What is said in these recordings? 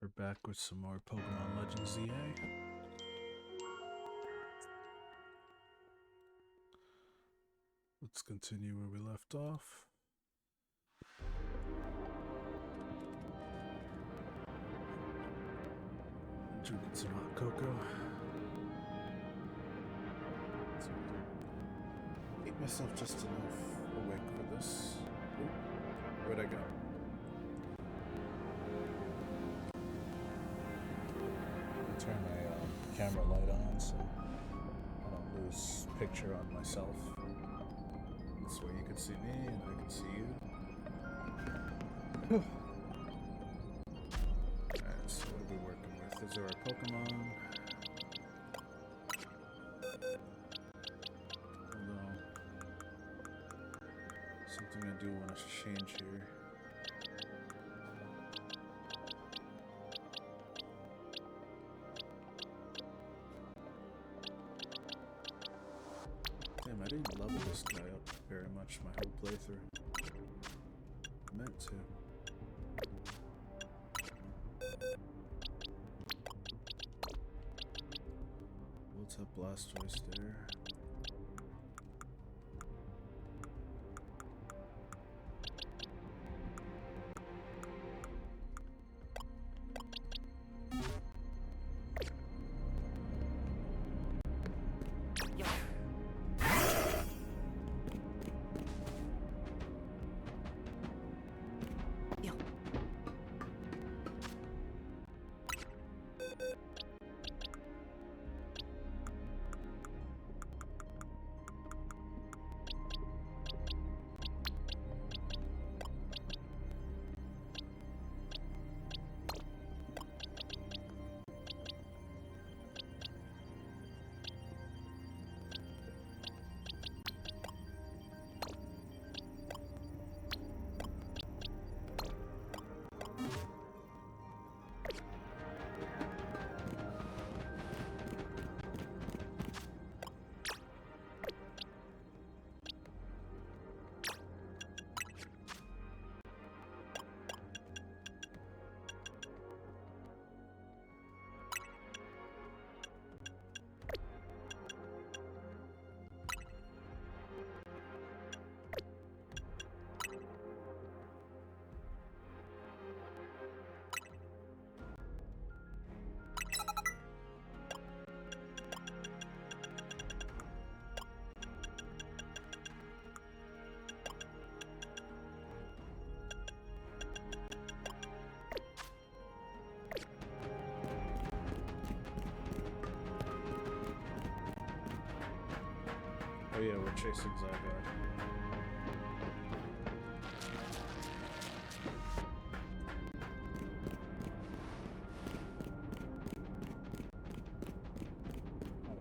We're back with some more Pokemon Legends ZA. Let's continue where we left off. Drinking some hot cocoa. Keep myself just enough awake for this. Oop, where'd I go? Turn my camera light on so I don't lose picture on myself. This way you can see me and I can see you. Alright, so what are we working with? These are our Pokemon. Although, something I do want to change here. Damn, I didn't level this guy up very much my whole playthrough. I meant to. What's up, Blastoise there? Oh yeah, we're chasing Zygarde.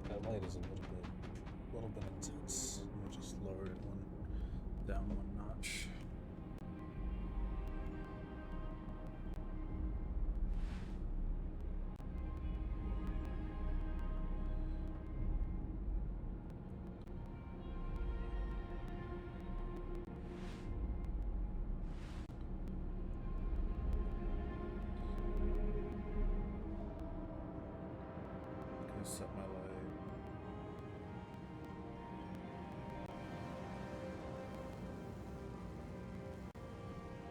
That light is a little bit intense. Let me just lower it down one notch. Set my light.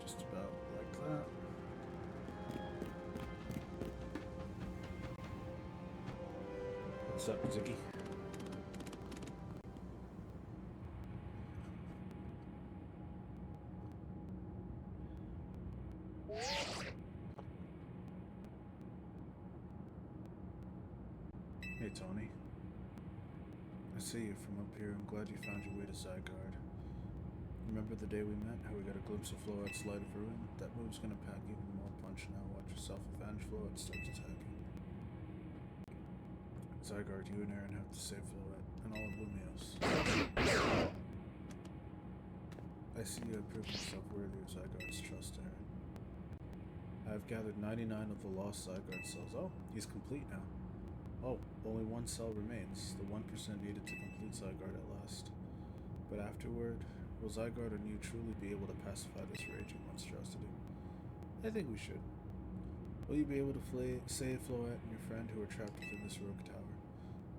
Just about like that. What's up, Ziggy? Hey, Tony. I see you from up here. I'm glad you found your way to Zygarde. Remember the day we met? How we got a glimpse of Floette's light of ruin? That move's gonna pack even more punch now. Watch yourself avenge Floette starts attacking. Zygarde, you and Aaron have to save Floette and all of Lumios. I see you have proved yourself worthy of Zygarde's trust, Aaron. I have gathered 99 of the lost Zygarde cells. Oh, he's complete now. Oh, only one cell remains, the 1% needed to complete Zygarde at last. But afterward, will Zygarde and you truly be able to pacify this raging monstrosity? I think we should. Will you be able to save Floette and your friend who are trapped within this rogue tower?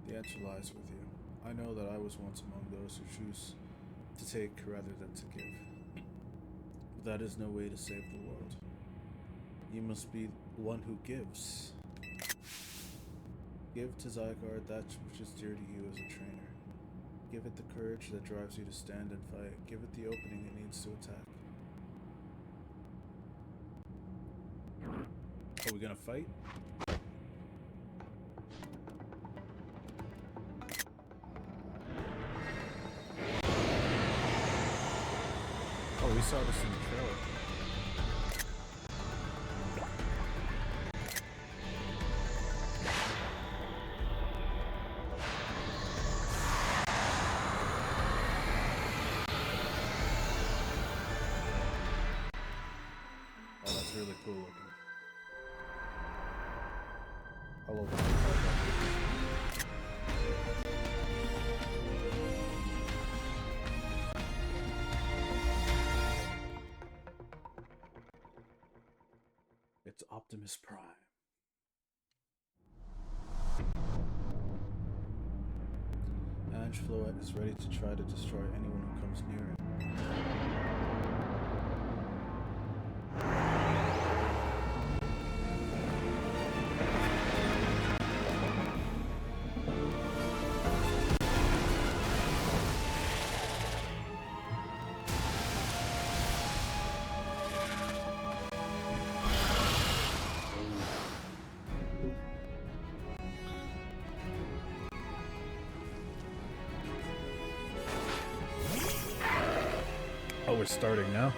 The answer lies with you. I know that I was once among those who choose to take rather than to give. But that is no way to save the world. You must be one who gives. Give to Zygarde that which is dear to you as a trainer. Give it the courage that drives you to stand and fight. Give it the opening it needs to attack. Are we gonna fight? Oh, we saw this in the trailer. Oh, that's really cool looking. I love it. It's Optimus Prime. Floette is ready to try to destroy anyone who comes near it. Oh, we're starting now.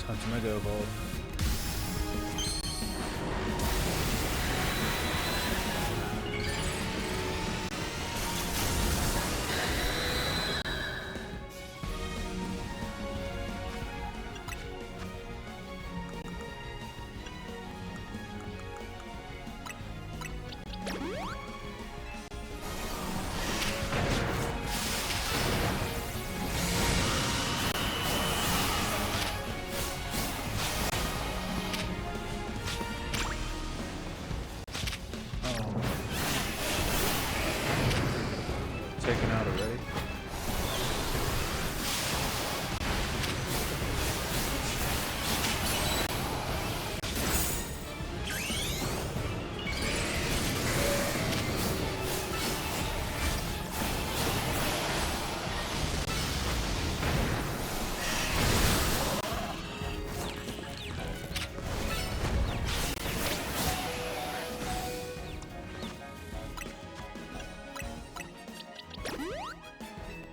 Time to Mega Evolve. Taken out already.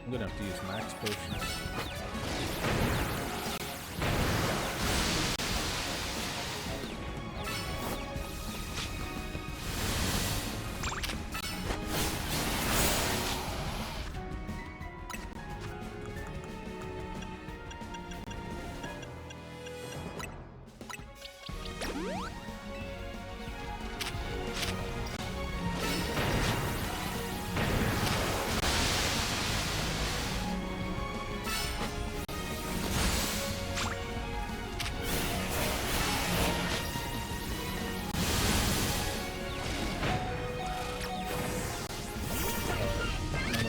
I'm gonna have to use max potions.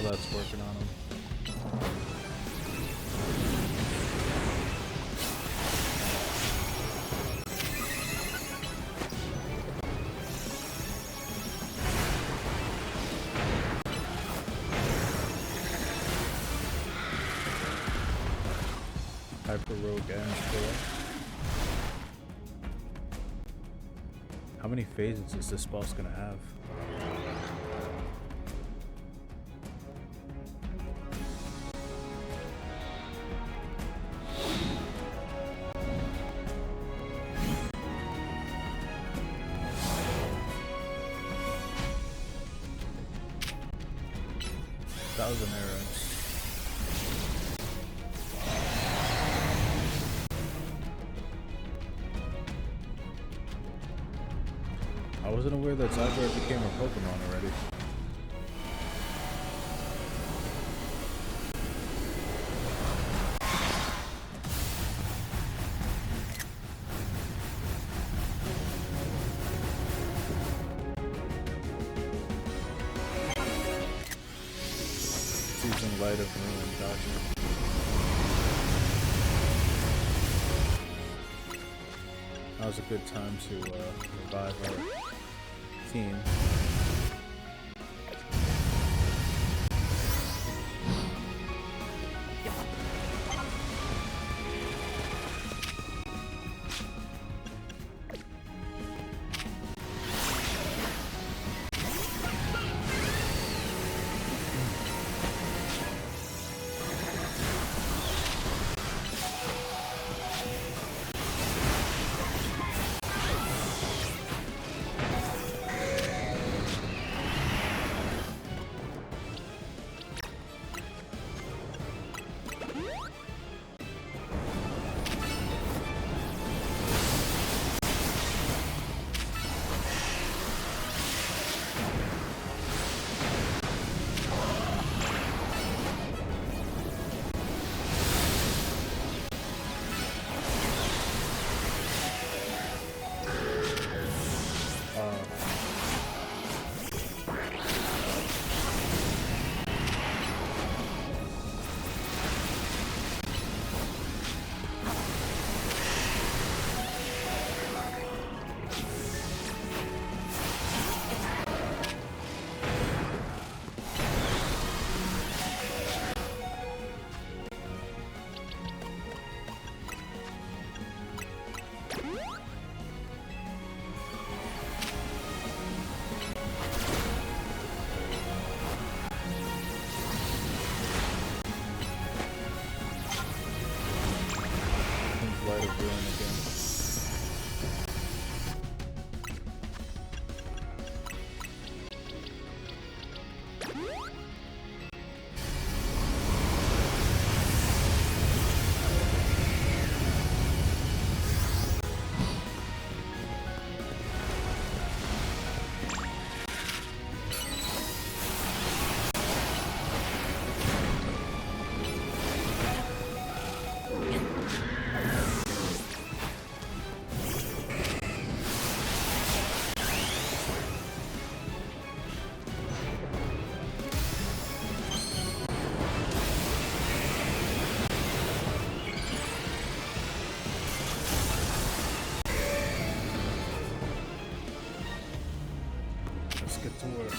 That's working on him. Hyper Rogue ends for. How many phases is this boss gonna have? Thousand arrows. I wasn't aware that Zygarde became a Pokemon already. Season Light of Ruin, gotcha. That was a good time to revive our team. Light of Ruin again. Let's get to work.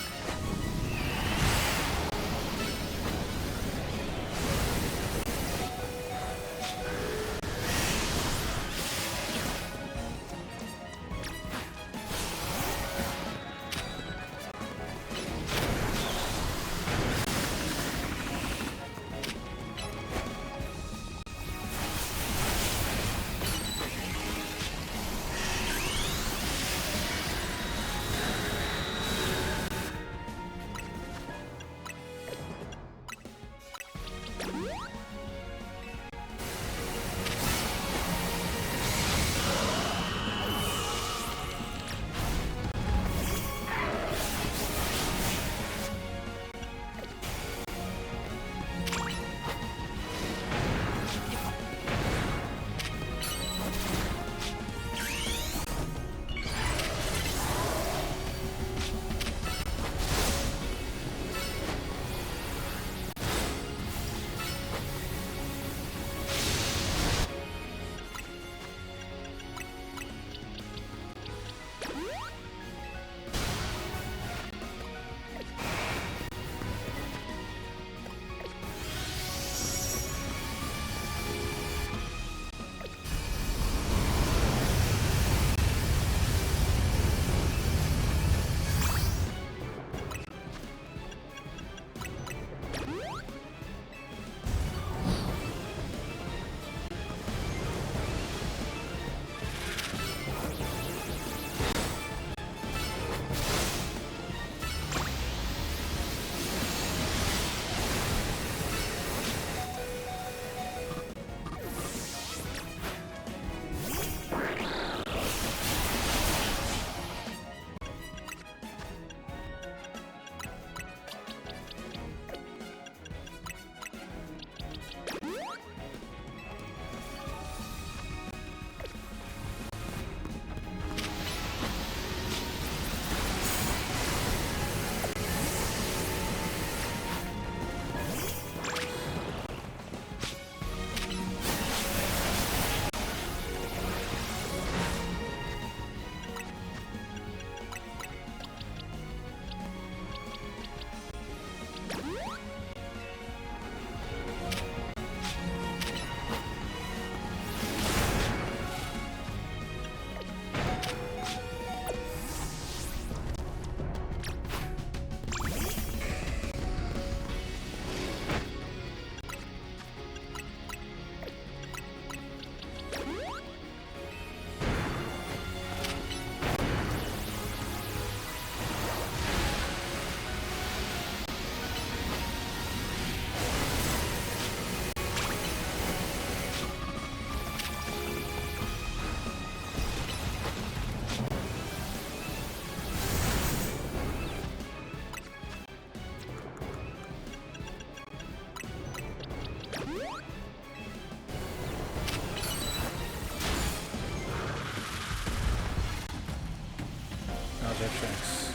Jettracks.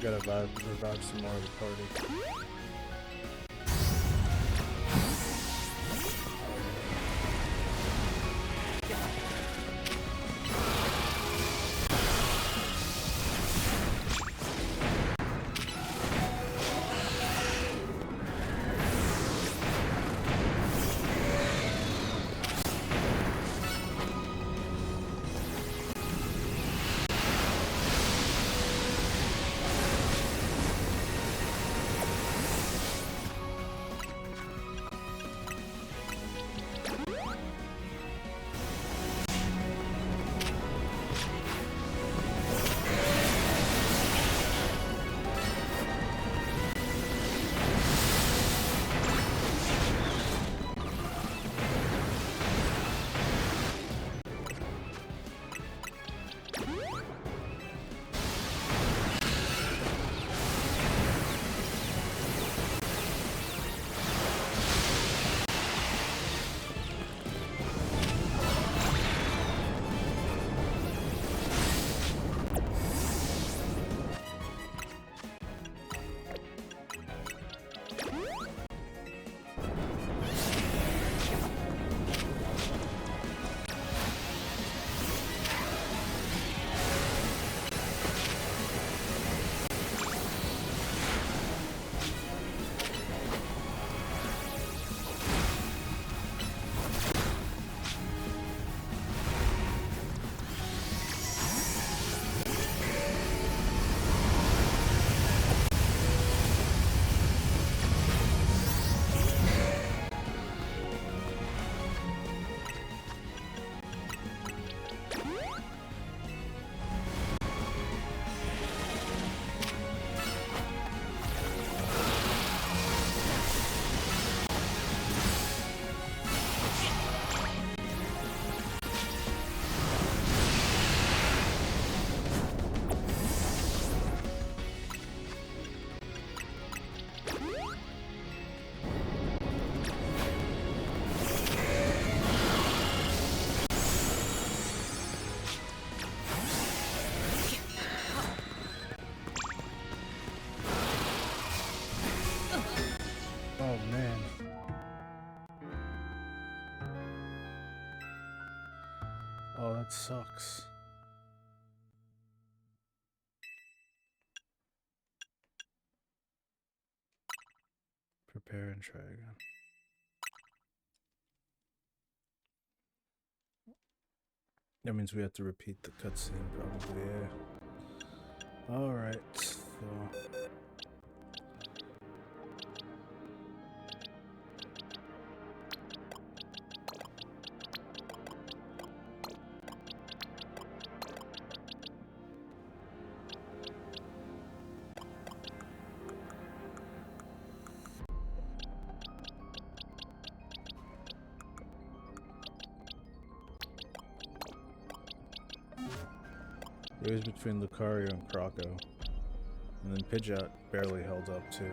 Gotta revive some more of the party. sucks. Prepare and try again. That means we have to repeat the cutscene, probably, yeah. Alright, so... It was between Lucario and Croco. And then Pidgeot barely held up too.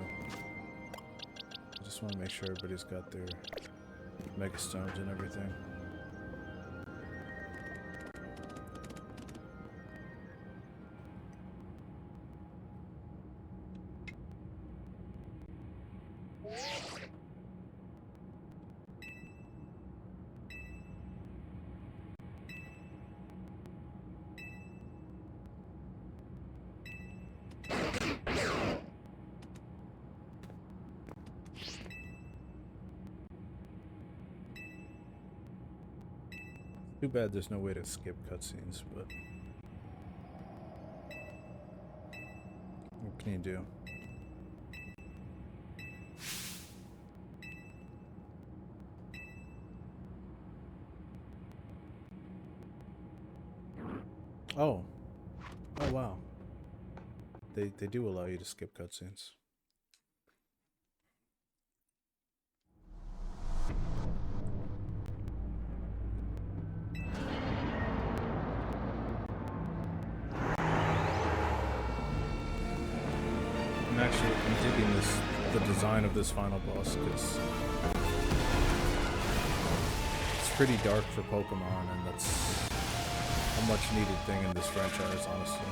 I just want to make sure everybody's got their Mega Stones and everything. Too bad there's no way to skip cutscenes, but what can you do? Oh. Oh wow. They do allow you to skip cutscenes. I'm digging the design of this final boss, because it's pretty dark for Pokemon, and that's a much needed thing in this franchise, honestly.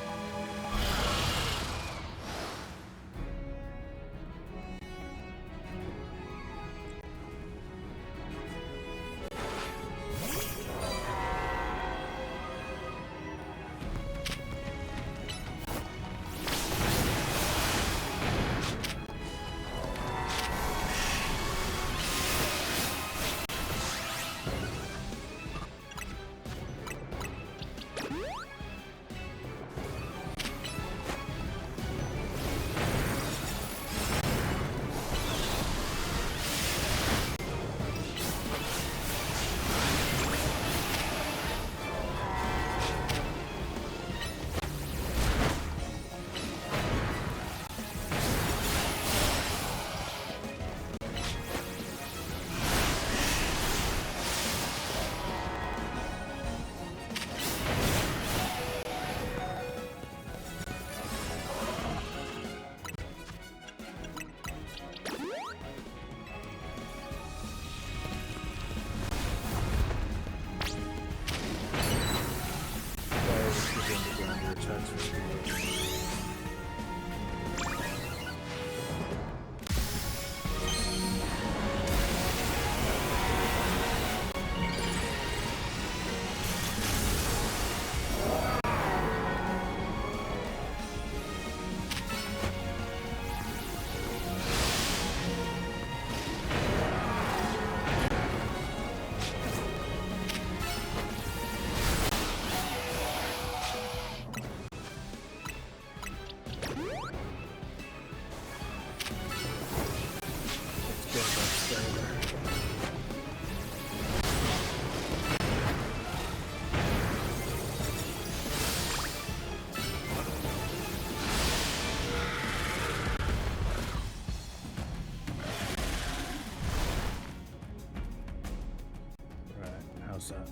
How's that?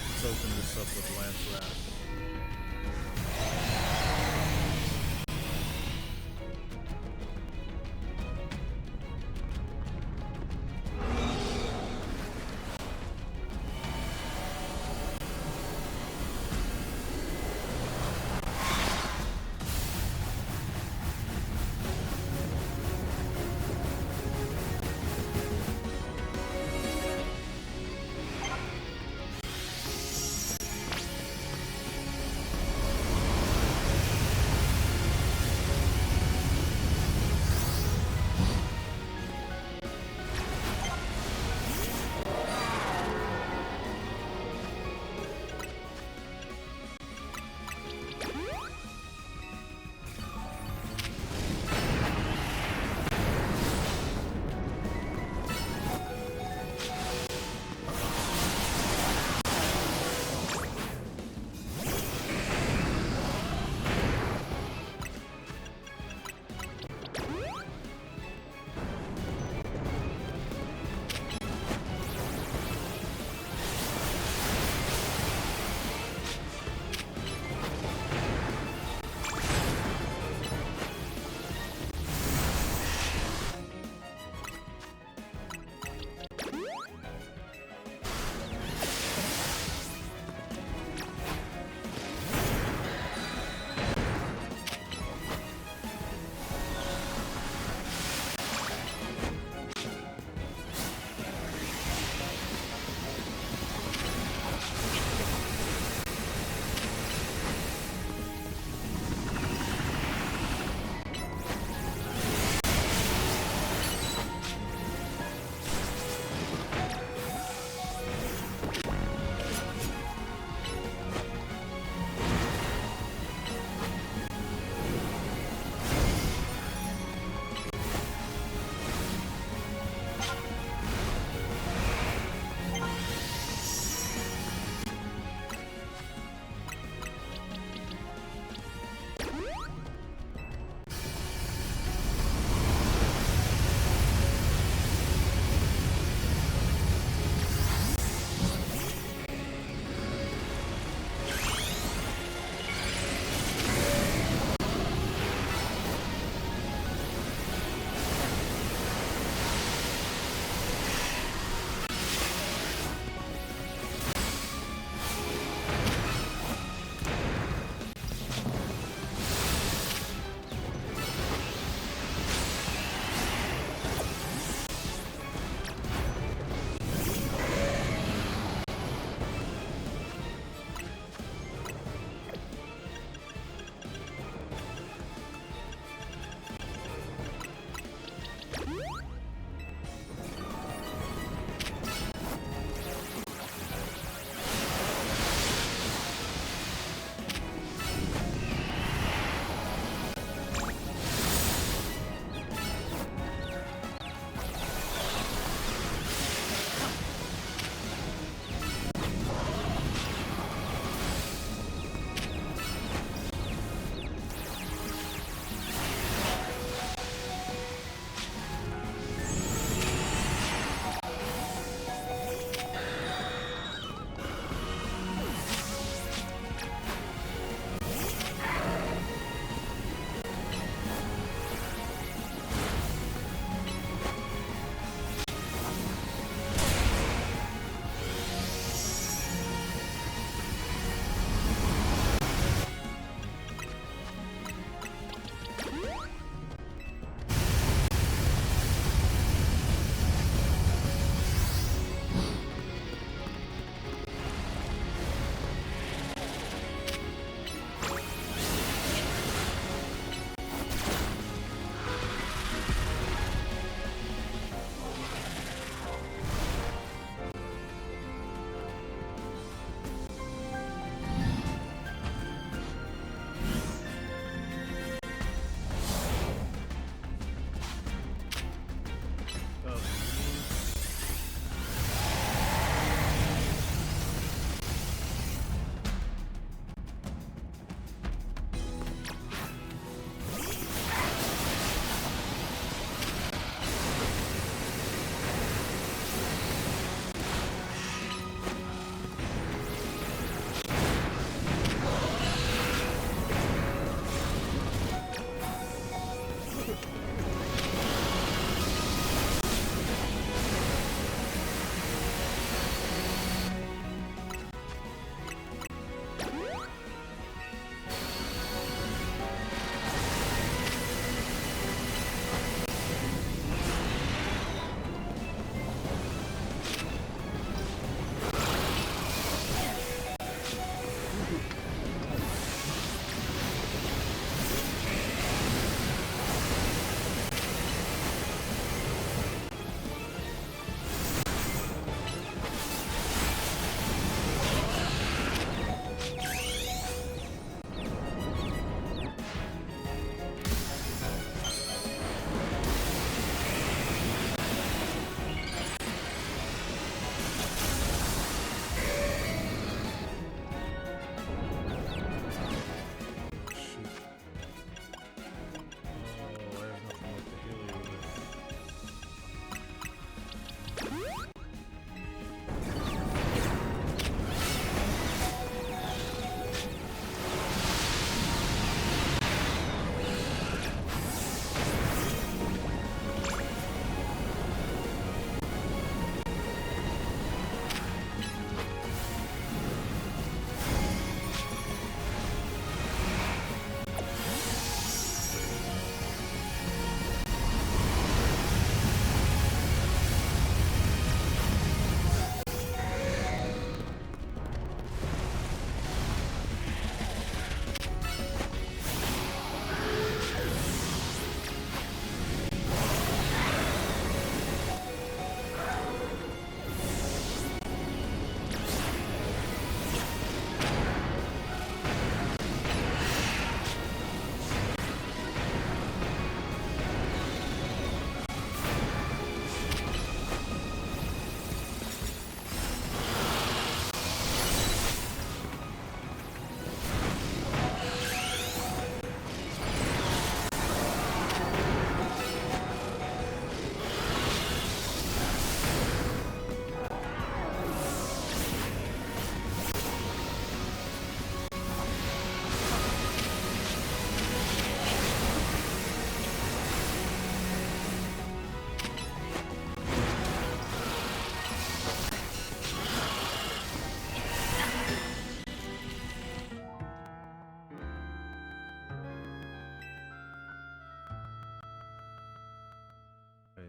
Let's open this up with Lance Wrath.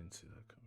didn't see that coming.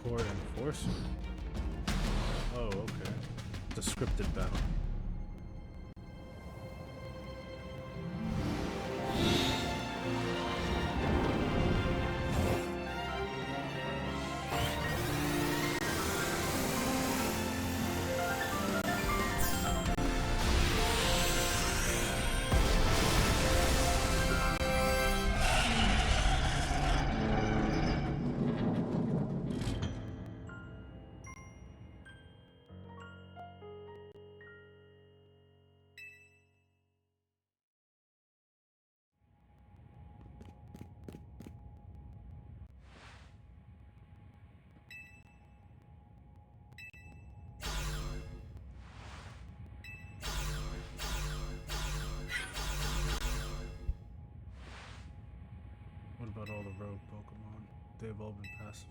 Core Enforcer. Oh, okay. The scripted battle. about all the rogue Pokémon. They've all been pacified.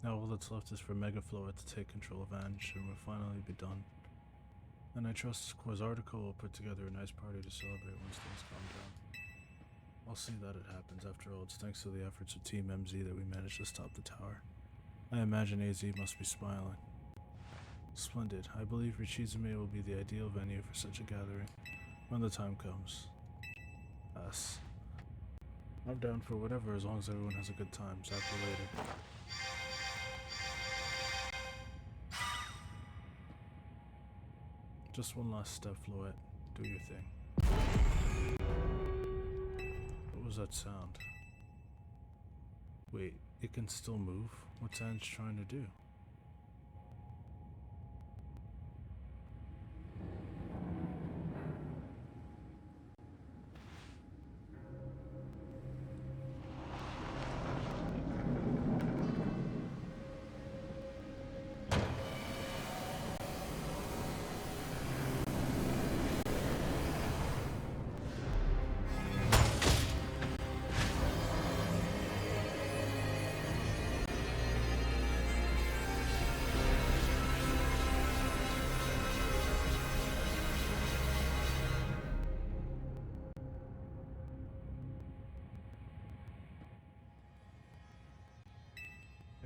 Now all that's left is for Megafloa to take control of Ange, and we'll finally be done. And I trust Quasartico will put together a nice party to celebrate once things calm down. I'll see that it happens. After all, it's thanks to the efforts of Team MZ that we managed to stop the tower. I imagine AZ must be smiling. Splendid. I believe Richizume will be the ideal venue for such a gathering when the time comes. Pass. I'm down for whatever as long as everyone has a good time. Zap you later. Just one last step, Floette. Do your thing. What was that sound? Wait, it can still move? What's Ange trying to do?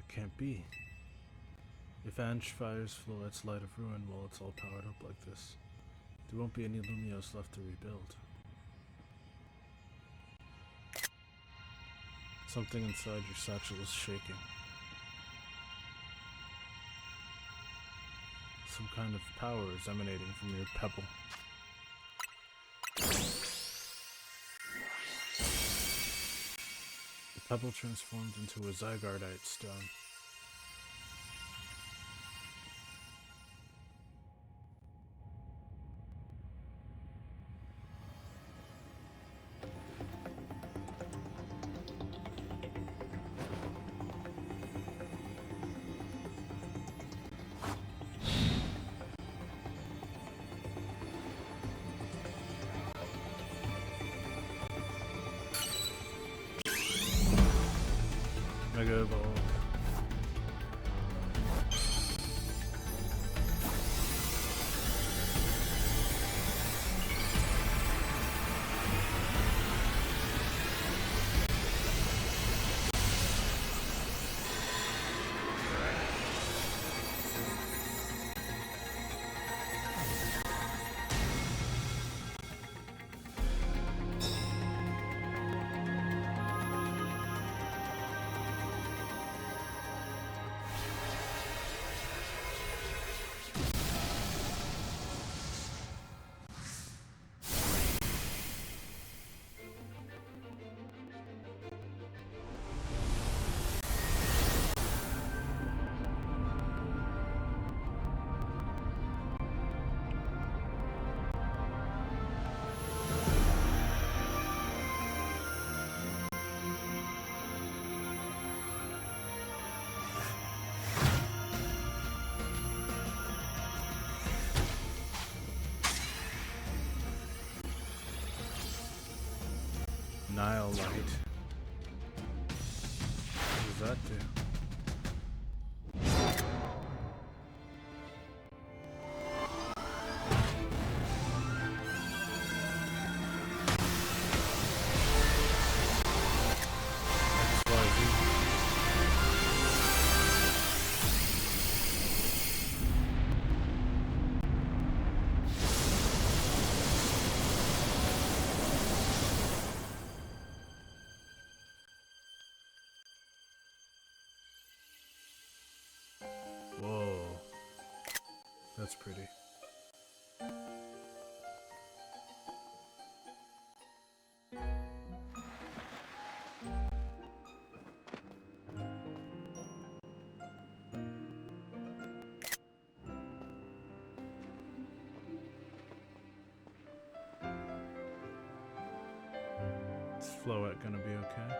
Can't be. If Ange fires Floette's Light of Ruin while it's all powered up like this, there won't be any Lumios left to rebuild. Something inside your satchel is shaking. Some kind of power is emanating from your pebble. The pebble transformed into a Zygardeite stone. Mega Evolve. Nile Light. What does that do? Whoa, that's pretty. Floette gonna be okay?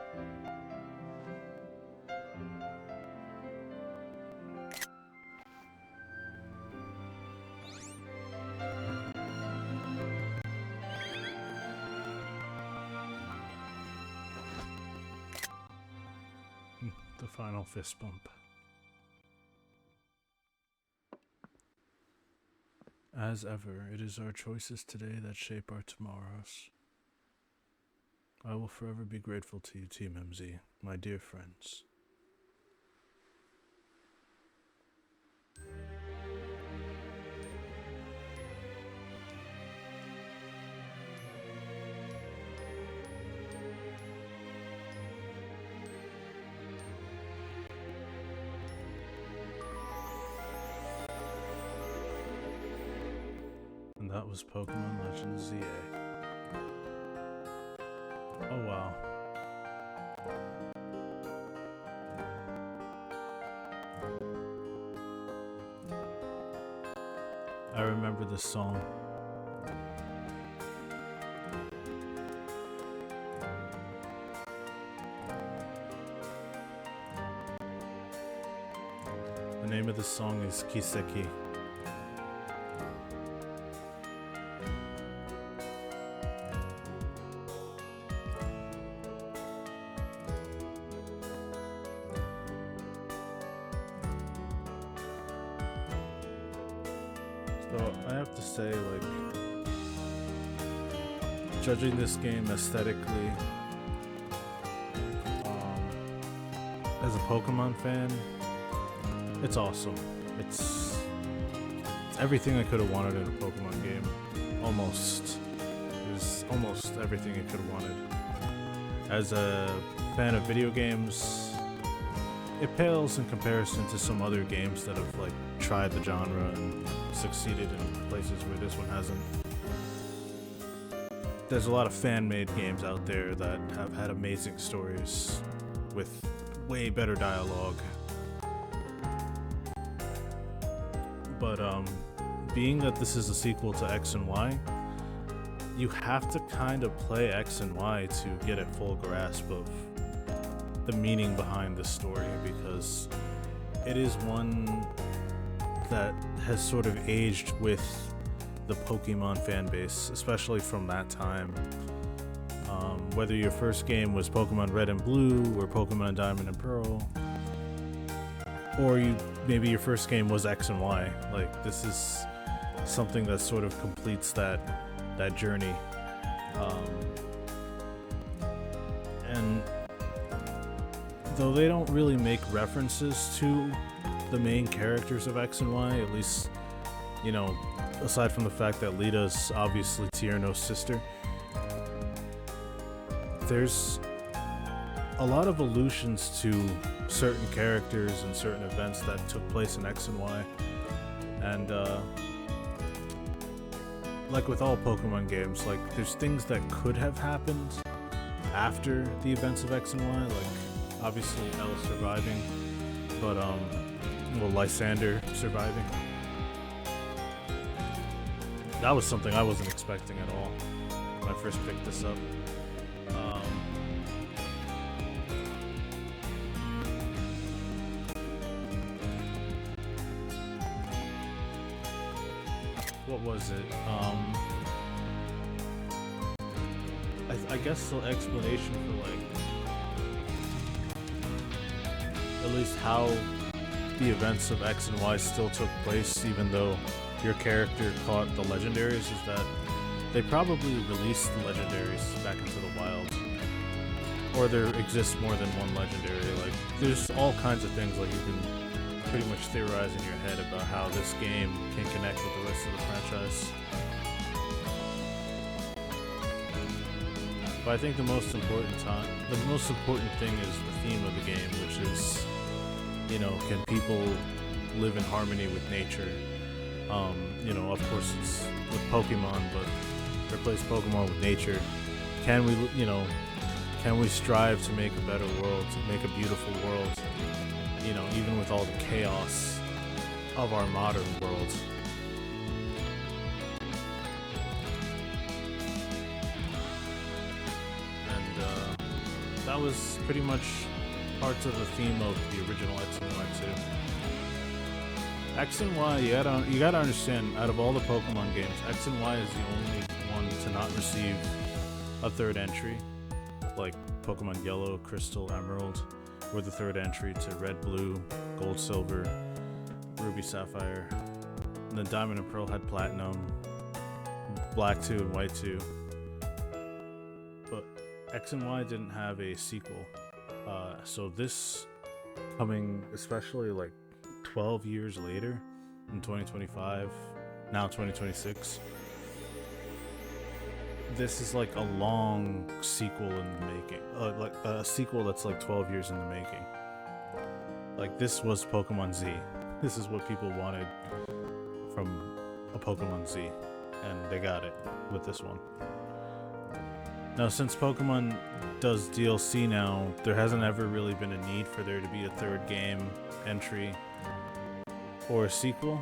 The final fist bump. As ever, it is our choices today that shape our tomorrows. I will forever be grateful to you, Team MZ, my dear friends. And that was Pokemon Legends ZA. Oh wow. I remember this song. The name of the song is Kiseki. So I have to say, like, judging this game aesthetically, as a Pokemon fan, it's awesome. It's everything I could have wanted in a Pokemon game. Almost. It's almost everything I could have wanted. As a fan of video games, it pales in comparison to some other games that have, like, tried the genre and succeeded in places where this one hasn't. There's a lot of fan-made games out there that have had amazing stories with way better dialogue. But being that this is a sequel to X and Y, you have to kind of play X and Y to get a full grasp of the meaning behind the story, because it is one that has sort of aged with the Pokemon fan base, especially from that time. Whether your first game was Pokemon Red and Blue or Pokemon Diamond and Pearl, or maybe your first game was X and Y, like, this is something that sort of completes that journey. And though they don't really make references to the main characters of X and Y, at least, you know, aside from the fact that Lita's obviously Tierno's sister, there's a lot of allusions to certain characters and certain events that took place in X and Y. And like with all Pokemon games, like, there's things that could have happened after the events of X and Y, like obviously Ella surviving, but Lysander surviving. That was something I wasn't expecting at all when I first picked this up. What was it? I guess the explanation for, like, at least how the events of X and Y still took place even though your character caught the legendaries, is that they probably released the legendaries back into the wild, or there exists more than one legendary. Like, there's all kinds of things, like, you can pretty much theorize in your head about how this game can connect with the rest of the franchise. But I think the most important thing is the theme of the game, which is, you know, can people live in harmony with nature? You know, of course it's with Pokemon, but replace Pokemon with nature. Can we strive to make a better world, to make a beautiful world, you know, even with all the chaos of our modern world? And that was pretty much parts of the theme of the original X and Y too. X and Y, you gotta understand, out of all the Pokemon games, X and Y is the only one to not receive a third entry. Like Pokemon Yellow, Crystal, Emerald were the third entry to Red, Blue, Gold, Silver, Ruby, Sapphire. And then Diamond and Pearl had Platinum, Black 2 and White 2. But X and Y didn't have a sequel. So this coming, especially like 12 years later, in 2025, now 2026, this is like a long sequel in the making. Like a sequel that's like 12 years in the making. Like, this was Pokemon Z. This is what people wanted from a Pokemon Z, and they got it with this one. Now, since Pokemon does DLC now, there hasn't ever really been a need for there to be a third game entry or a sequel.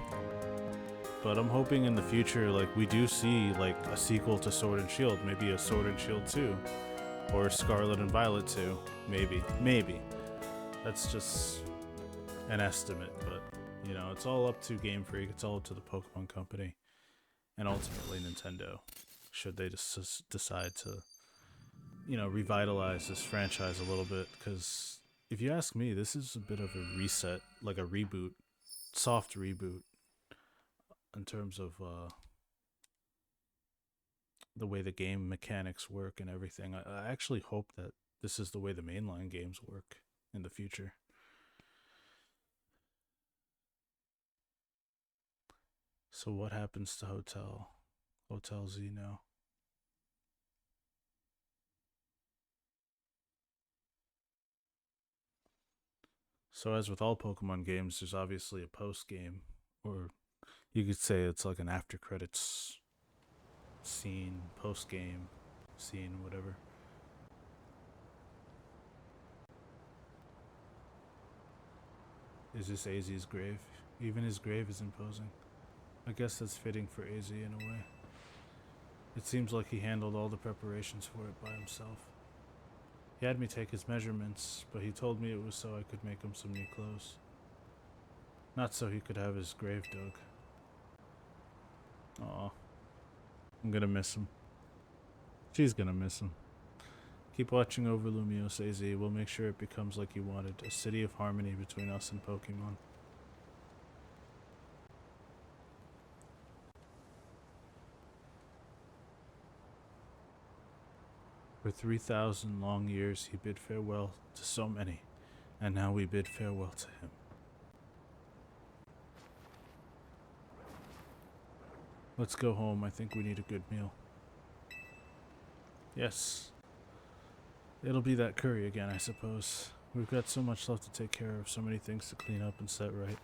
But I'm hoping in the future, like, we do see like a sequel to Sword and Shield, maybe a Sword and Shield 2 or Scarlet and Violet 2, maybe. That's just an estimate, but you know, it's all up to Game Freak, it's all up to the Pokemon Company, and ultimately Nintendo, should they just decide to, you know, revitalize this franchise a little bit. Because if you ask me, this is a bit of a reset, like a reboot, soft reboot, in terms of the way the game mechanics work and everything. I actually hope that this is the way the mainline games work in the future. So what happens to Hotel Z now? So as with all Pokemon games, there's obviously a post game, or you could say it's like an after credits scene, post game scene, whatever. Is this AZ's grave? Even his grave is imposing. I guess that's fitting for AZ in a way. It seems like he handled all the preparations for it by himself. He had me take his measurements, but he told me it was so I could make him some new clothes. Not so he could have his grave dug. Aw. I'm gonna miss him. She's gonna miss him. Keep watching over Lumiose AZ. We'll make sure it becomes like you wanted, a city of harmony between us and Pokemon. For 3,000 long years he bid farewell to so many, and now we bid farewell to him. Let's go home. I think we need a good meal. Yes. It'll be that curry again, I suppose. We've got so much left to take care of, so many things to clean up and set right.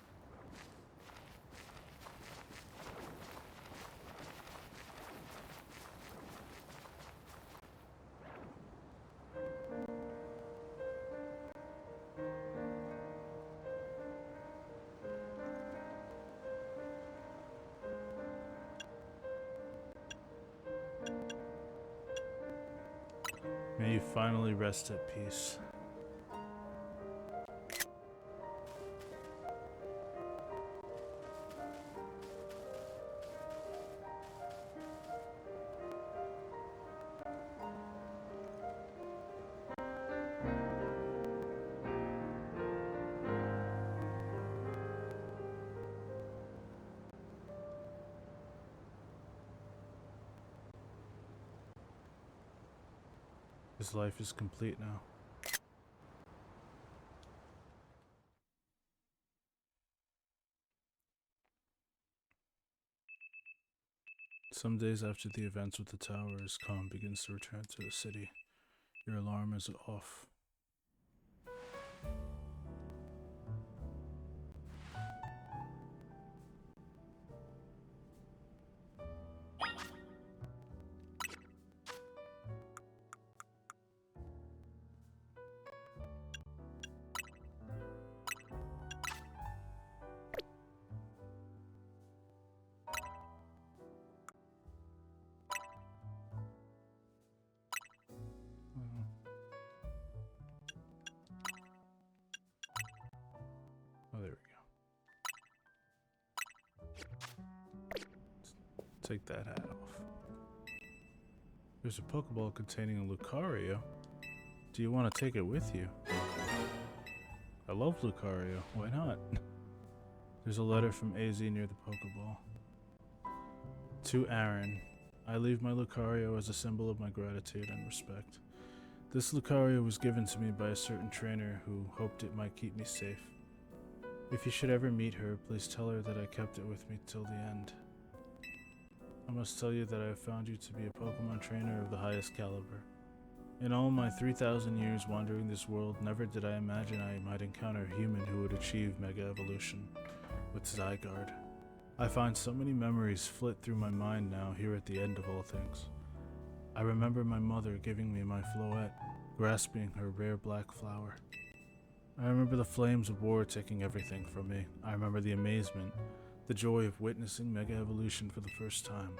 May you finally rest at peace. His life is complete now. Some days after the events with the towers, calm begins to return to the city. Your alarm is off. Take that hat off. There's a Pokeball containing a Lucario. Do you want to take it with you? I love Lucario. Why not? There's a letter from AZ near the Pokeball. To Aaron, I leave my Lucario as a symbol of my gratitude and respect. This Lucario was given to me by a certain trainer who hoped it might keep me safe. If you should ever meet her, please tell her that I kept it with me till the end. I must tell you that I have found you to be a Pokemon trainer of the highest caliber. In all my 3,000 years wandering this world, never did I imagine I might encounter a human who would achieve Mega Evolution with Zygarde. I find so many memories flit through my mind now, here at the end of all things. I remember my mother giving me my Floette, grasping her rare black flower. I remember the flames of war taking everything from me. I remember the amazement, the joy of witnessing Mega Evolution for the first time.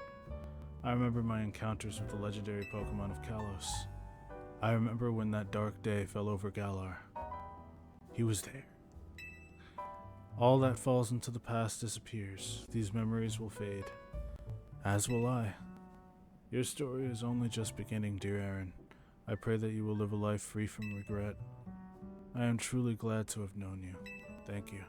I remember my encounters with the legendary Pokemon of Kalos. I remember when that dark day fell over Galar. He was there. All that falls into the past disappears. These memories will fade. As will I. Your story is only just beginning, dear Aaron. I pray that you will live a life free from regret. I am truly glad to have known you. Thank you.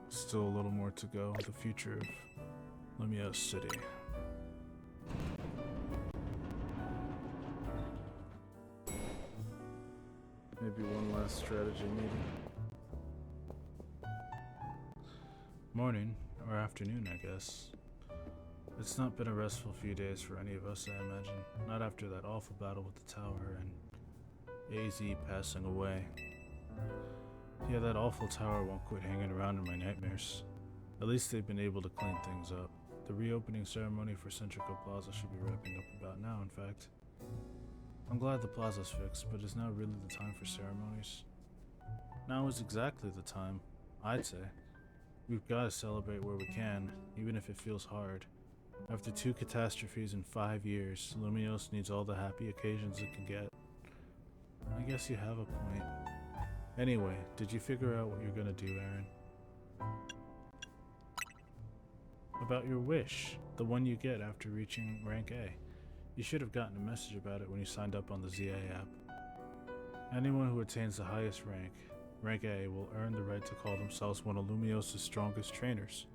Still a little more to go. The future of Lumiose City. Maybe one last strategy meeting. Morning, or afternoon, I guess. It's not been a restful few days for any of us, I imagine. Not after that awful battle with the tower and AZ passing away. Yeah, that awful tower won't quit hanging around in my nightmares. At least they've been able to clean things up. The reopening ceremony for Centrico Plaza should be wrapping up about now, in fact. I'm glad the plaza's fixed, but is now really the time for ceremonies? Now is exactly the time, I'd say. We've got to celebrate where we can, even if it feels hard. After 2 catastrophes in 5 years, Lumiose needs all the happy occasions it can get. I guess you have a point. Anyway, did you figure out what you're gonna do, Aaron? About your wish, the one you get after reaching rank A. You should have gotten a message about it when you signed up on the ZA app. Anyone who attains the highest rank, rank A, will earn the right to call themselves one of Lumiose's strongest trainers,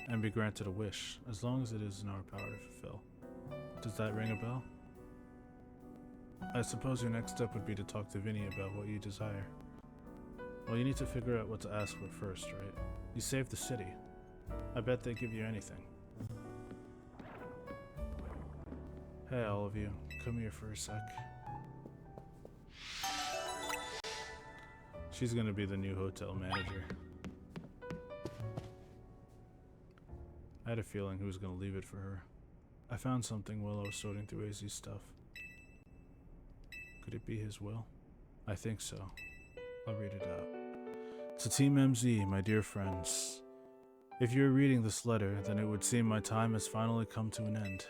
and be granted a wish, as long as it is in our power to fulfill. Does that ring a bell? I suppose your next step would be to talk to Vinny about what you desire. Well, you need to figure out what to ask for first, right? You saved the city. I bet they give you anything. Hey, all of you. Come here for a sec. She's gonna be the new hotel manager. I had a feeling he was gonna leave it for her. I found something while I was sorting through AZ's stuff. Could it be his will? I think so. I'll read it out. To Team MZ, my dear friends. If you are reading this letter, then it would seem my time has finally come to an end.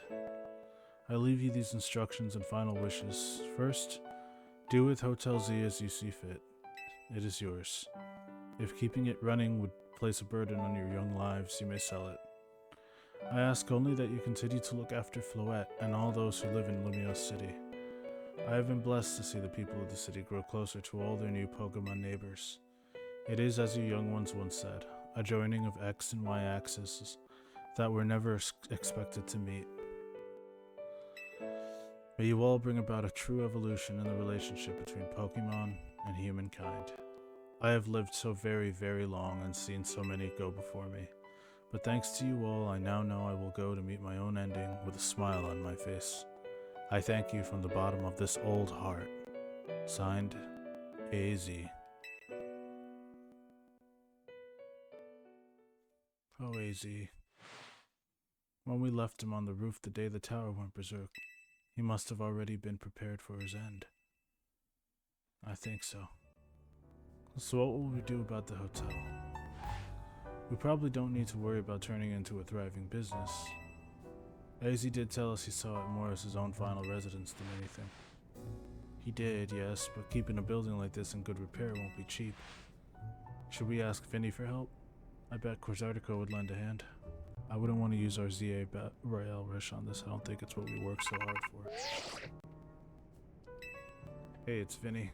I leave you these instructions and final wishes. First, do with Hotel Z as you see fit. It is yours. If keeping it running would place a burden on your young lives, you may sell it. I ask only that you continue to look after Floette and all those who live in Lumiose City. I have been blessed to see the people of the city grow closer to all their new Pokemon neighbors. It is, as you young ones once said, a joining of X and Y axes that were never expected to meet. May you all bring about a true evolution in the relationship between Pokemon and humankind. I have lived so very, very long and seen so many go before me, but thanks to you all, I now know I will go to meet my own ending with a smile on my face. I thank you from the bottom of this old heart. Signed, AZ. Oh, AZ. When we left him on the roof the day the tower went berserk, he must have already been prepared for his end. I think so. So what will we do about the hotel? We probably don't need to worry about turning into a thriving business. AZ did tell us he saw it more as his own final residence than anything. He did, yes, but keeping a building like this in good repair won't be cheap. Should we ask Vinny for help? I bet Quasartico would lend a hand. I wouldn't want to use our ZA Royale Rush on this. I don't think it's what we worked so hard for. Hey, it's Vinny.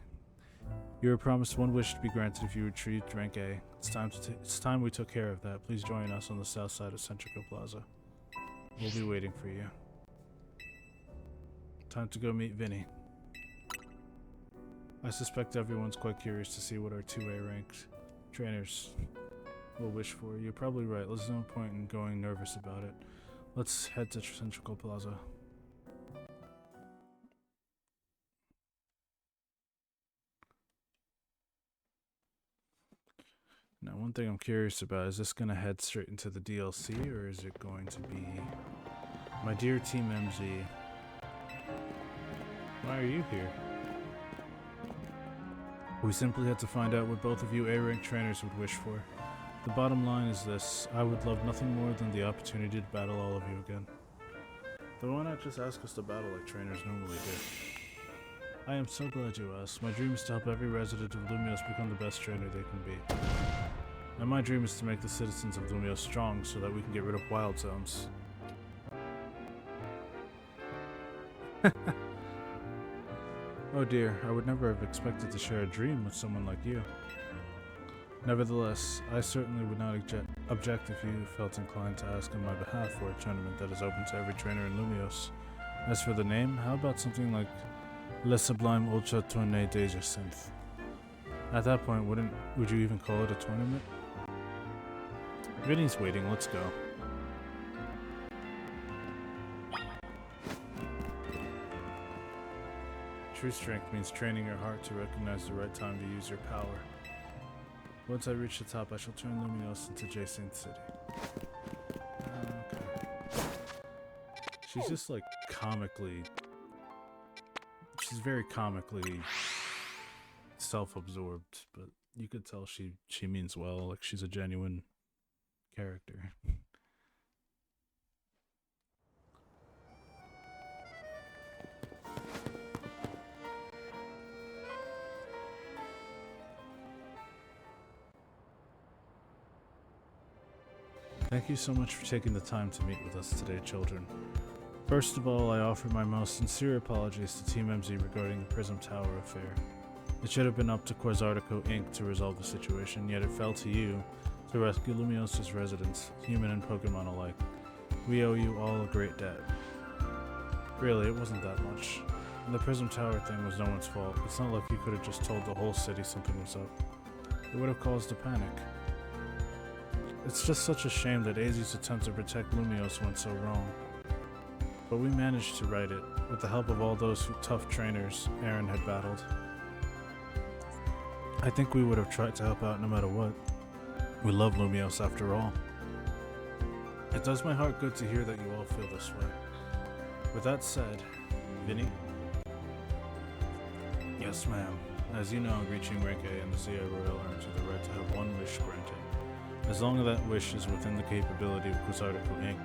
You were promised one wish to be granted if you retrieved rank A. It's time we took care of that. Please join us on the south side of Centrico Plaza. We'll be waiting for you. Time to go meet Vinny. I suspect everyone's quite curious to see what our 2A ranked trainers will wish for. You're probably right. There's no point in going nervous about it. Let's head to Centrico Plaza. Now, one thing I'm curious about, is this going to head straight into the DLC, or is it going to be... My dear Team MZ, why are you here? We simply had to find out what both of you A-rank trainers would wish for. The bottom line is this: I would love nothing more than the opportunity to battle all of you again. Then why not just ask us to battle like trainers normally do? I am so glad you asked. My dream is to help every resident of Lumios become the best trainer they can be. And my dream is to make the citizens of Lumios strong so that we can get rid of wild zones. Oh dear, I would never have expected to share a dream with someone like you. Nevertheless, I certainly would not object if you felt inclined to ask on my behalf for a tournament that is open to every trainer in Lumios. As for the name, how about something like Le Sublime Ultra Tournée des Jacinth? At that point, would you even call it a tournament? Vinny's waiting, let's go. True strength means training your heart to recognize the right time to use your power. Once I reach the top, I shall turn Luminos into Jacinth City. Okay. She's just like comically... She's very comically self-absorbed, but you could tell she means well, like she's a genuine character. Thank you so much for taking the time to meet with us today, children. First of all, I offer my most sincere apologies to Team MZ regarding the Prism Tower affair. It should have been up to Quasartico Inc. to resolve the situation, yet it fell to you to rescue Lumios' residents, human and Pokemon alike. We owe you all a great debt. Really, it wasn't that much. And the Prism Tower thing was no one's fault. It's not like you could have just told the whole city something was up. It would have caused a panic. It's just such a shame that AZ's attempt to protect Lumios went so wrong. But we managed to right it, with the help of all those tough trainers Aaron had battled. I think we would have tried to help out no matter what. We love Lumios after all. It does my heart good to hear that you all feel this way. With that said, Vinny? Yes, ma'am. As you know, reaching rank A in the ZA Royal earns you the right to have one wish granted. As long as that wish is within the capability of Quasartico Inc.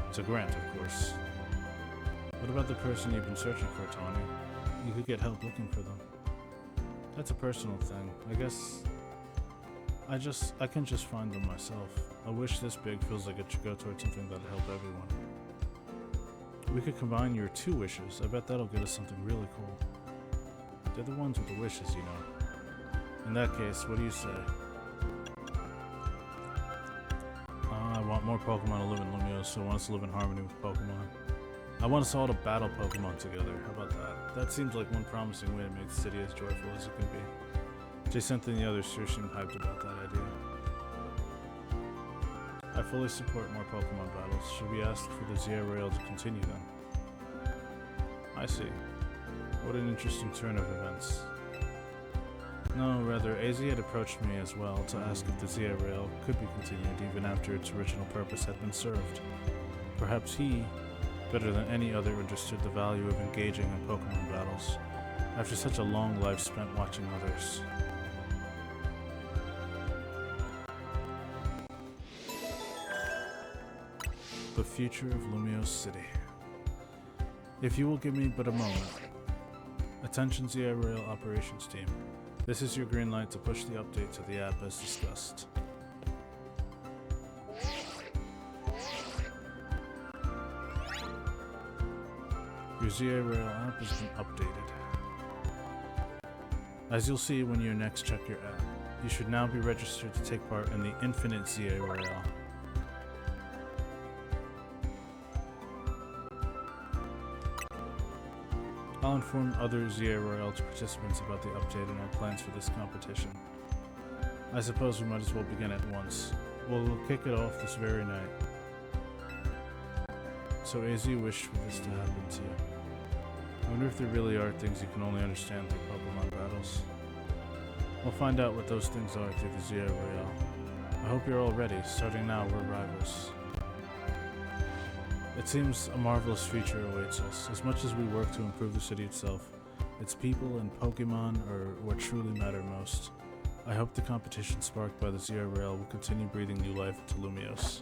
It's a grant, of course. What about the person you've been searching for, Tawny? You could get help looking for them. That's a personal thing. I guess I can just find them myself. A wish this big feels like it should go towards something that'll help everyone. We could combine your 2 wishes. I bet that'll get us something really cool. They're the ones with the wishes, you know. In that case, what do you say? I want more Pokemon to live in Lumios, so I want us to live in harmony with Pokemon. I want us all to battle Pokemon together. How about that? That seems like one promising way to make the city as joyful as it can be. Jacinth and the others sure seem hyped about that idea. I fully support more Pokemon battles. Should we ask for the ZA Rail to continue then? I see. What an interesting turn of events. No, rather, AZ had approached me as well to ask if the ZA Rail could be continued even after its original purpose had been served. Perhaps he, better than any other, understood the value of engaging in Pokémon battles after such a long life spent watching others. The future of Lumiose City. If you will give me but a moment. Attention ZA Rail Operations Team. This is your green light to push the update to the app as discussed. Your ZA Rail app has been updated. As you'll see when you next check your app, you should now be registered to take part in the Infinite ZA Rail. I'll inform other ZA Royale participants about the update and our plans for this competition. I suppose we might as well begin at once. We'll kick it off this very night. So AZ wished for this to happen to you. I wonder if there really are things you can only understand through Pokemon battles. We'll find out what those things are through the ZA Royale. I hope you're all ready. Starting now, we're rivals. It seems a marvelous future awaits us. As much as we work to improve the city itself, its people and Pokemon are what truly matter most. I hope the competition sparked by the ZA Rail will continue breathing new life into Lumiose.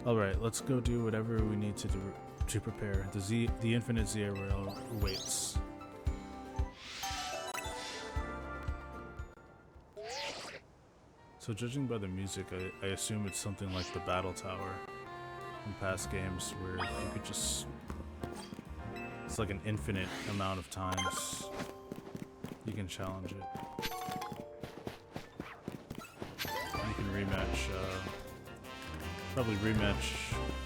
Alright, let's go do whatever we need to do to prepare. The Infinite ZA Rail awaits. So judging by the music, I assume it's something like the Battle Tower from past games where you could just... It's like an infinite amount of times you can challenge it. You can rematch, probably rematch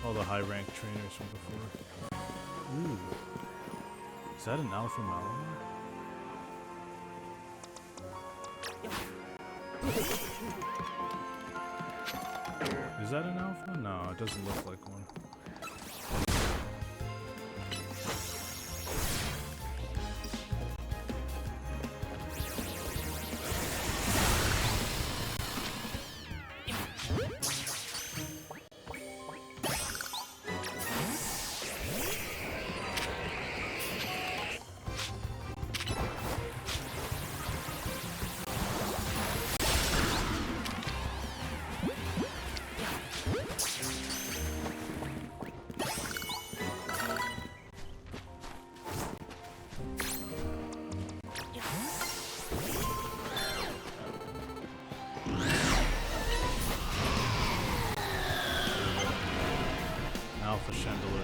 all the high-ranked trainers from before. Ooh. Is that an Alpha Malamar? Is that an alpha? No, it doesn't look like one. Alpha Chandelier.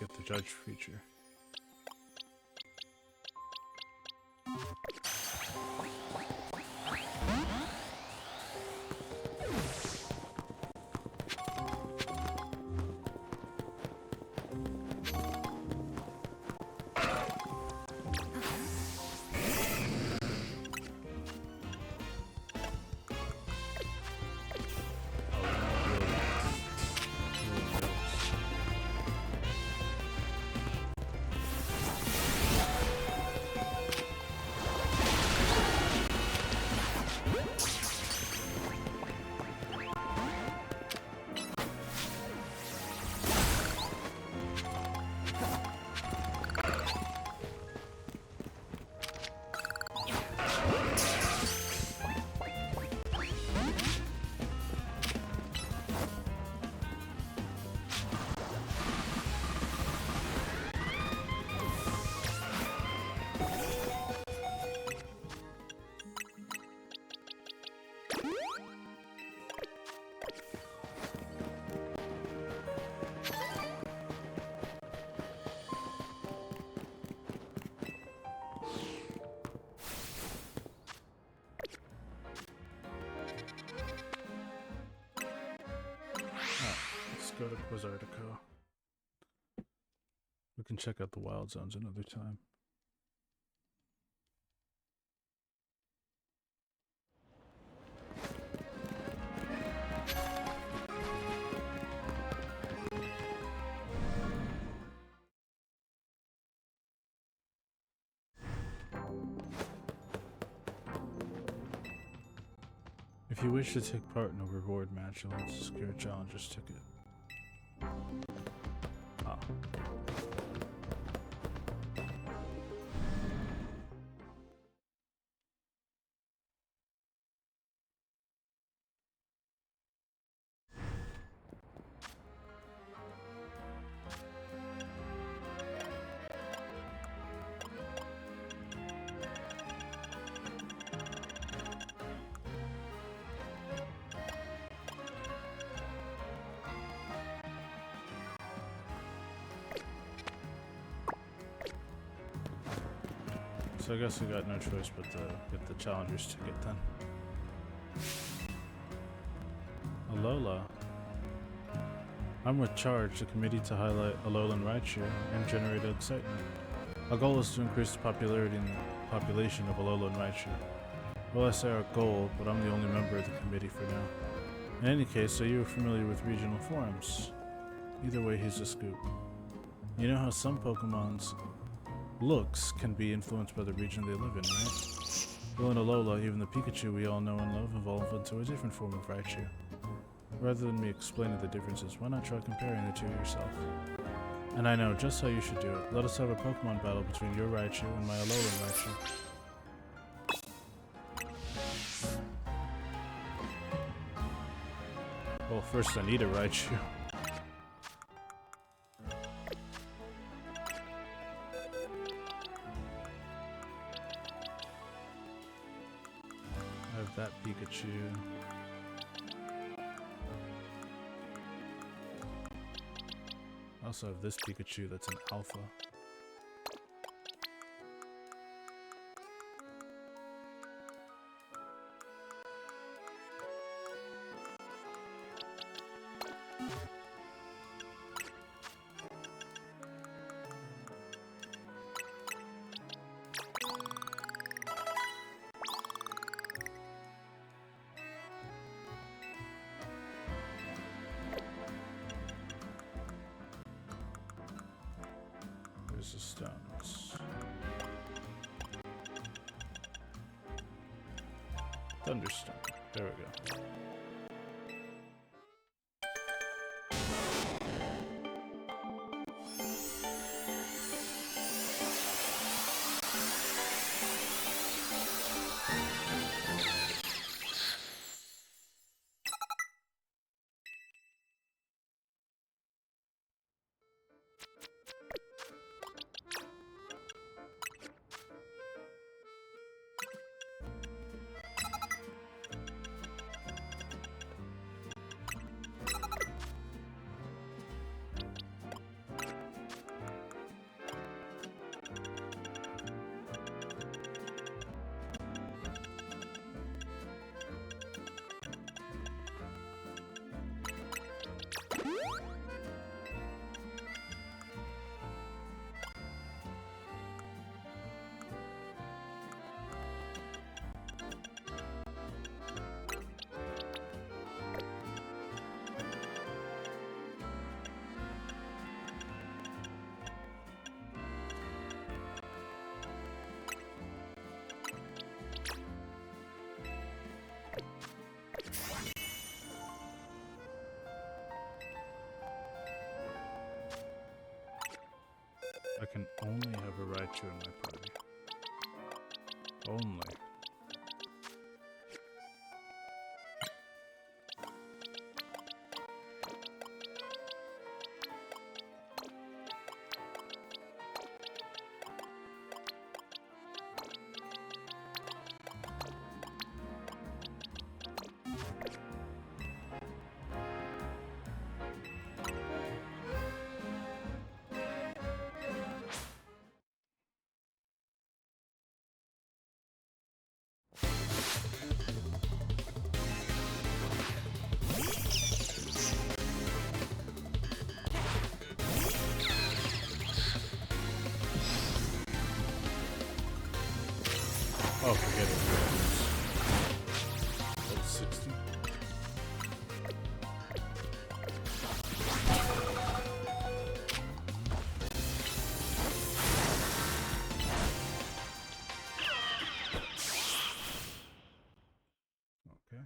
get the judge feature. Go to Quasartico. We can check out the wild zones another time. If you wish to take part in a reward match, you'll have to secure a challenger's ticket. Ah. So I guess we got no choice but to get the challenger's ticket then. Alola. I'm with Charge, the committee to highlight Alolan Raichu and generate excitement. Our goal is to increase the popularity and population of Alolan Raichu. Well, I say our goal, but I'm the only member of the committee for now. In any case, are you familiar with regional forums? Either way, here's a scoop. You know how some Pokemon's looks can be influenced by the region they live in, right? Well, in Alola, even the Pikachu we all know and love evolved into a different form of Raichu. Rather than me explaining the differences, why not try comparing the two yourself? And I know just how you should do it. Let us have a Pokemon battle between your Raichu and my Alolan Raichu. Well, first I need a Raichu. That Pikachu. I also have this Pikachu that's an alpha. There's the stones. Thunderstone. There we go. Oh, forget it. Level 60. Okay.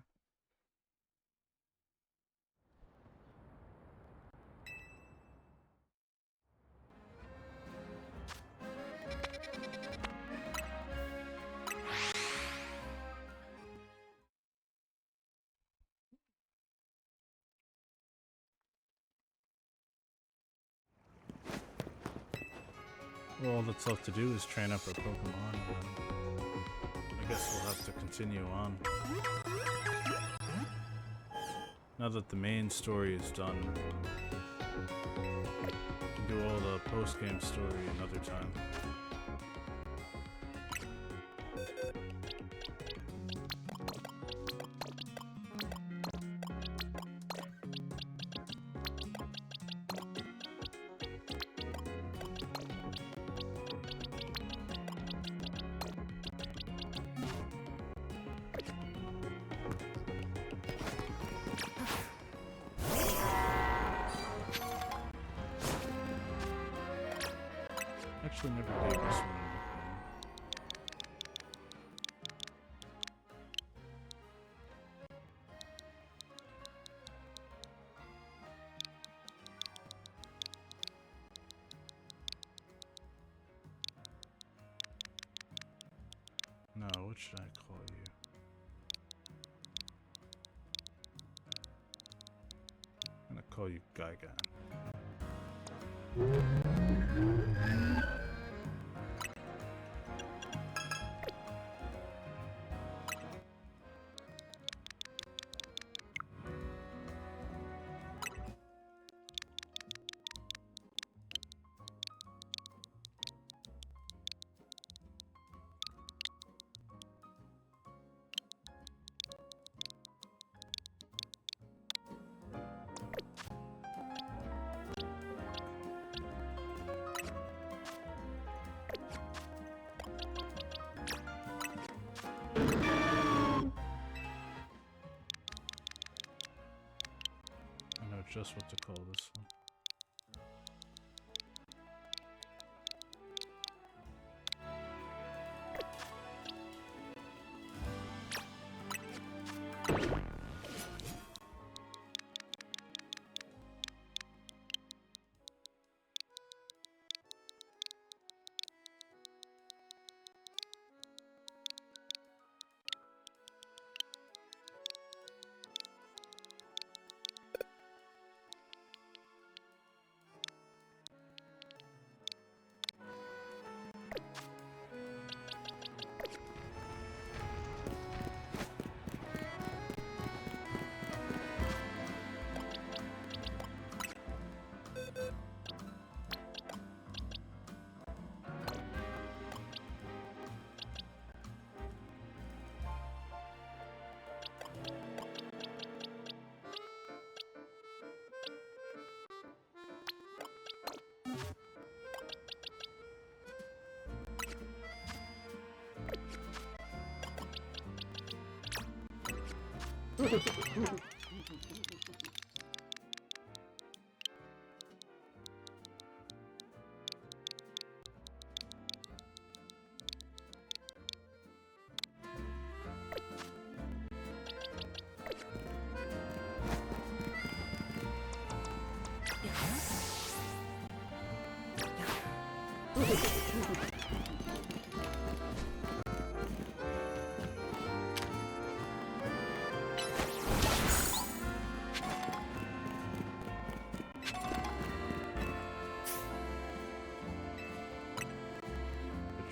Well, all that's left to do is train up our Pokemon, and then I guess we'll have to continue on. Now that the main story is done, we can do all the post-game story another time. Actually, never gave this one a nickname. No, what should I call you? I'm gonna call you Gigan. I know just what to call this one.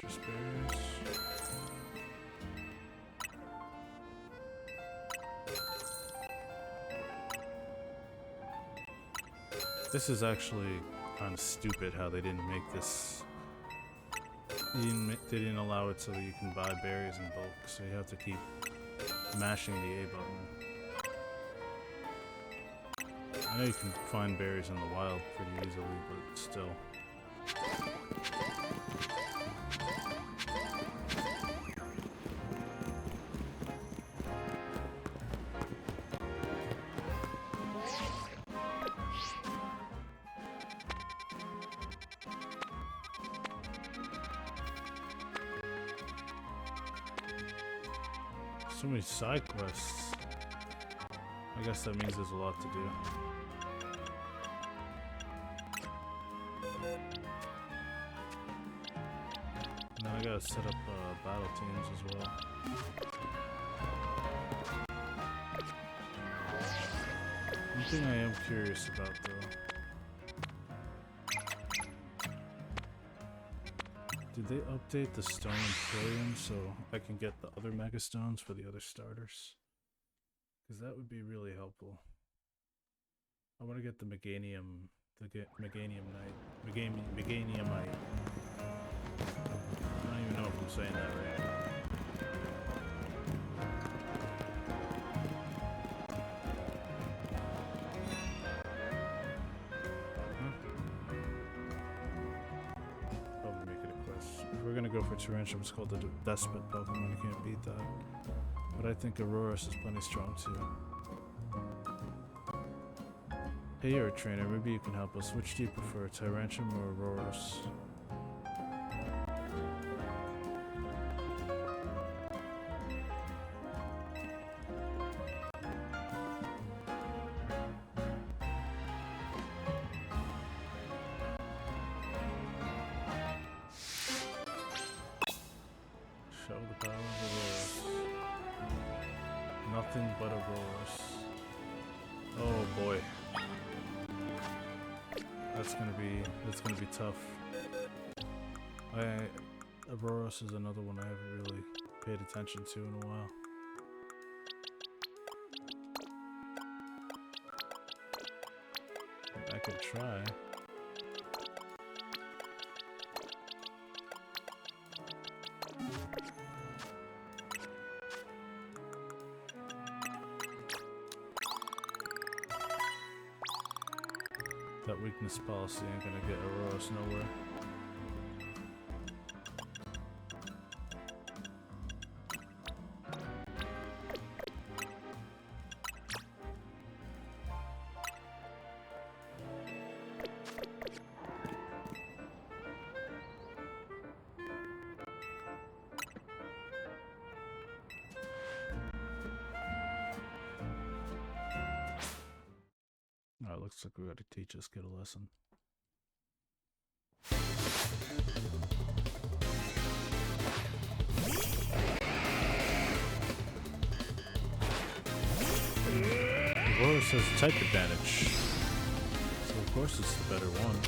Citrus berries. This is actually kind of stupid how they didn't make this. They didn't allow it so that you can buy berries in bulk, so you have to keep mashing the A button. I know you can find berries in the wild pretty easily, but still. So many side quests. I guess that means there's a lot to do. Now I gotta set up battle teams as well. One thing I am curious about though. Did they update the Stone Emporium so I can get the other Mega Stones for the other starters? Because that would be really helpful. I want to get the Meganium, Meganium Knight, Meganiumite. I don't even know if I'm saying that right. Probably make it a quest. If we're gonna go for Tarantula, it's called the Despot Pokemon. You can't beat that. But I think Auroras is plenty strong too. Hey, you're a trainer. Maybe you can help us. Which do you prefer, Tyrantrum or Auroras? Show the power of Auroras. Nothing but Auroras. Oh boy. That's gonna be tough. Auroras is another one I haven't really paid attention to in a while. I could try. That weakness policy ain't gonna get Auroras nowhere. Alright, looks like we gotta teach this kid a lesson. Auroras has a type advantage, so of course it's the better one.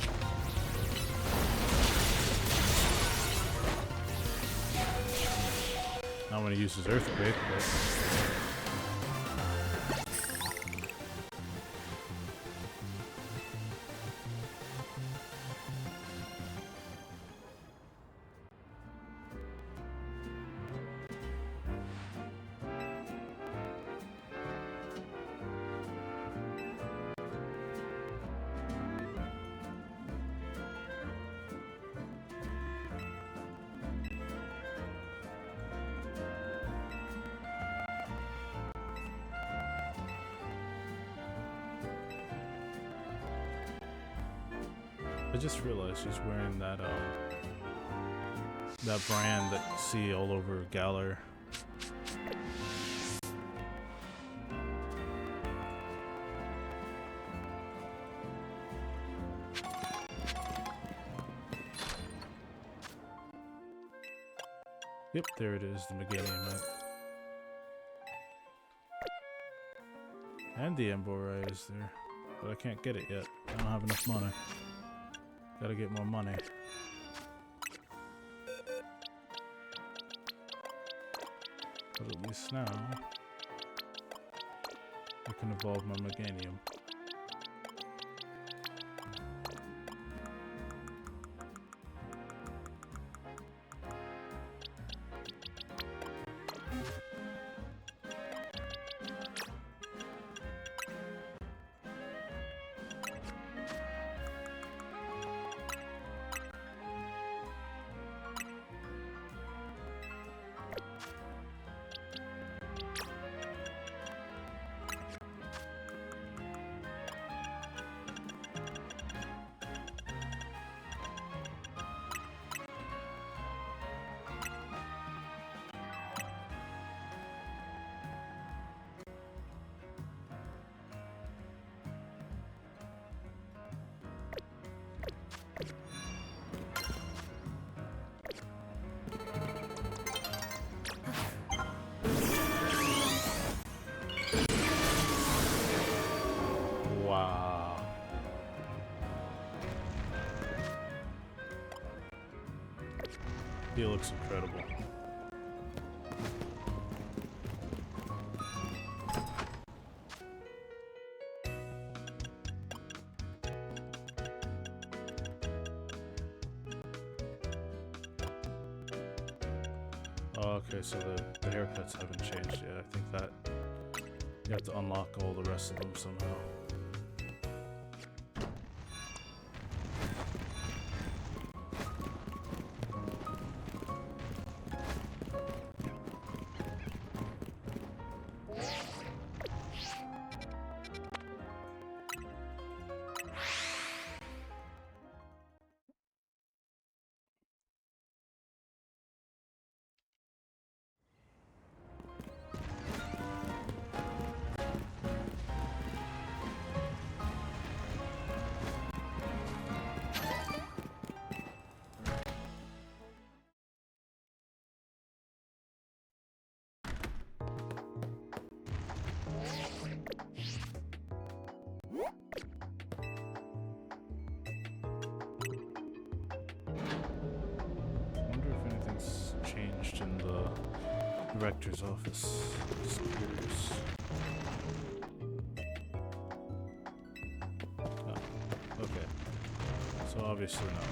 Not when he uses Earthquake, but... I just realized he's wearing that brand that you see all over Galar. Yep, there it is, the Meganiumite. And the Emborite is there, but I can't get it yet. I don't have enough money. Gotta get more money. But at least now, I can evolve my Meganium. Wow. He looks incredible. Oh, okay, so the haircuts haven't changed yet. I think that you have to unlock all the rest of them somehow. Changed in the rector's office. Just curious. Oh, okay. So obviously not.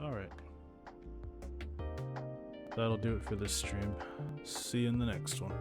Alright. That'll do it for this stream. See you in the next one.